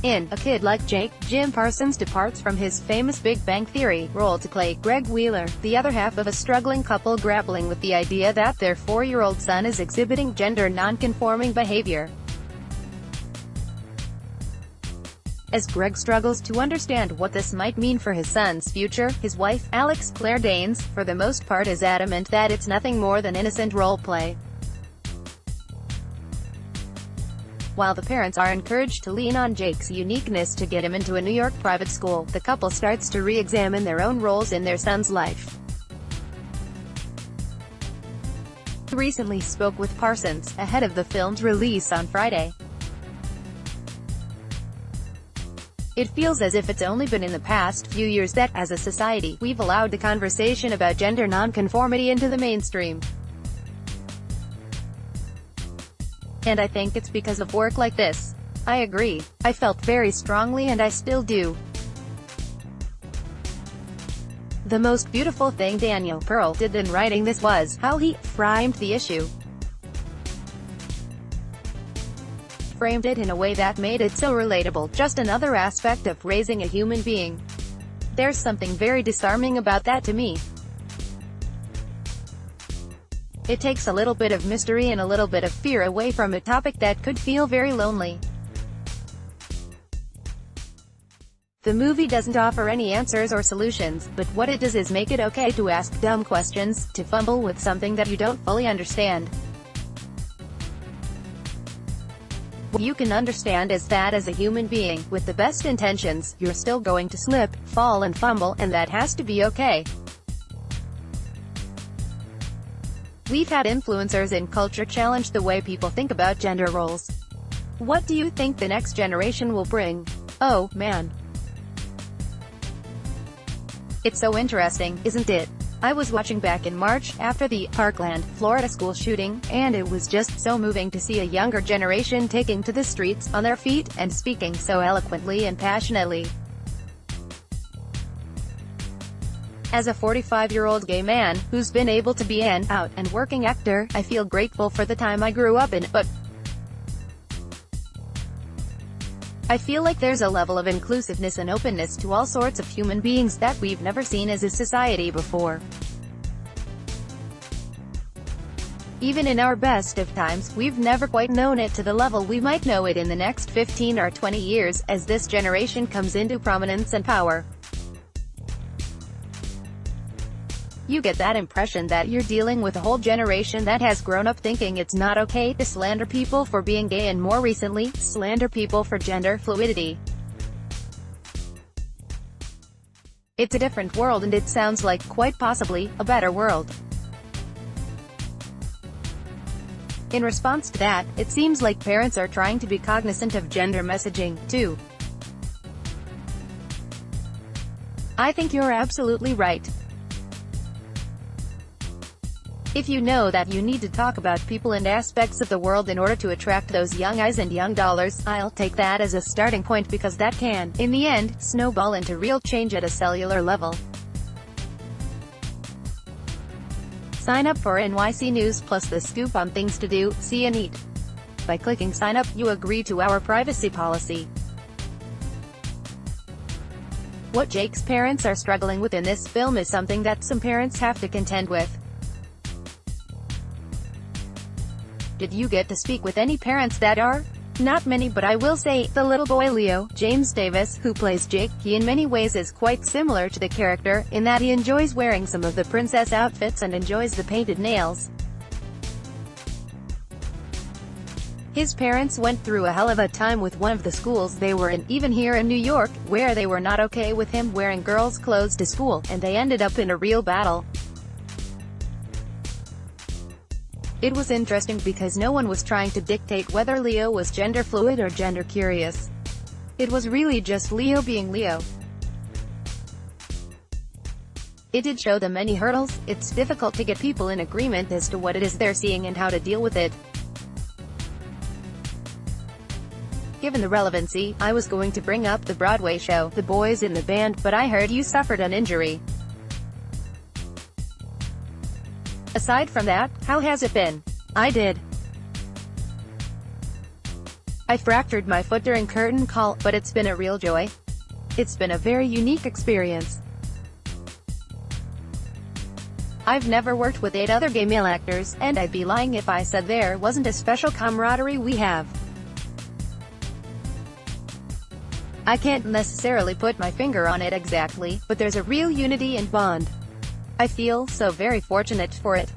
In A Kid Like Jake, Jim Parsons departs from his famous Big Bang Theory role to play Greg Wheeler, the other half of a struggling couple grappling with the idea that their 4-year-old son is exhibiting gender-nonconforming behavior. As Greg struggles to understand what this might mean for his son's future, his wife, Alex Claire Danes, for the most part is adamant that it's nothing more than innocent role-play. While the parents are encouraged to lean on Jake's uniqueness to get him into a New York private school, the couple starts to re-examine their own roles in their son's life. He recently spoke with Parsons, ahead of the film's release on Friday. It feels as if it's only been in the past few years that, as a society, we've allowed the conversation about gender nonconformity into the mainstream. And I think it's because of work like this. I agree. I felt very strongly and I still do. The most beautiful thing Daniel Pearl did in writing this was how he framed the issue. Framed it in a way that made it so relatable, just another aspect of raising a human being. There's something very disarming about that to me. It takes a little bit of mystery and a little bit of fear away from a topic that could feel very lonely. The movie doesn't offer any answers or solutions, but what it does is make it okay to ask dumb questions, to fumble with something that you don't fully understand. What you can understand is that as a human being, with the best intentions, you're still going to slip, fall and fumble, and that has to be okay. We've had influencers in culture challenge the way people think about gender roles. What do you think the next generation will bring? Oh, man. It's so interesting, isn't it? I was watching back in March, after the Parkland, Florida school shooting, and it was just so moving to see a younger generation taking to the streets, on their feet, and speaking so eloquently and passionately. As a 45-year-old gay man, who's been able to be an out and working actor, I feel grateful for the time I grew up in, but I feel like there's a level of inclusiveness and openness to all sorts of human beings that we've never seen as a society before. Even in our best of times, we've never quite known it to the level we might know it in the next 15 or 20 years, as this generation comes into prominence and power. You get that impression that you're dealing with a whole generation that has grown up thinking it's not okay to slander people for being gay and more recently, slander people for gender fluidity. It's a different world and it sounds like, quite possibly, a better world. In response to that, it seems like parents are trying to be cognizant of gender messaging, too. I think you're absolutely right. If you know that you need to talk about people and aspects of the world in order to attract those young eyes and young dollars, I'll take that as a starting point because that can, in the end, snowball into real change at a cellular level. Sign up for NYC News Plus the scoop on things to do, see and eat. By clicking sign up, you agree to our privacy policy. What Jake's parents are struggling with in this film is something that some parents have to contend with. Did you get to speak with any parents that are? Not many, but I will say, the little boy Leo, James Davis, who plays Jake, he in many ways is quite similar to the character, in that he enjoys wearing some of the princess outfits and enjoys the painted nails. His parents went through a hell of a time with one of the schools they were in, even here in New York, where they were not okay with him wearing girls' clothes to school, and they ended up in a real battle. It was interesting because no one was trying to dictate whether Leo was gender fluid or gender curious. It was really just Leo being Leo. It did show them many hurdles. It's difficult to get people in agreement as to what it is they're seeing and how to deal with it. Given the relevancy, I was going to bring up the Broadway show, The Boys in the Band, but I heard you suffered an injury. Aside from that, how has it been? I did. I fractured my foot during curtain call, but it's been a real joy. It's been a very unique experience. I've never worked with 8 other gay male actors, and I'd be lying if I said there wasn't a special camaraderie we have. I can't necessarily put my finger on it exactly, but there's a real unity and bond. I feel so very fortunate for it.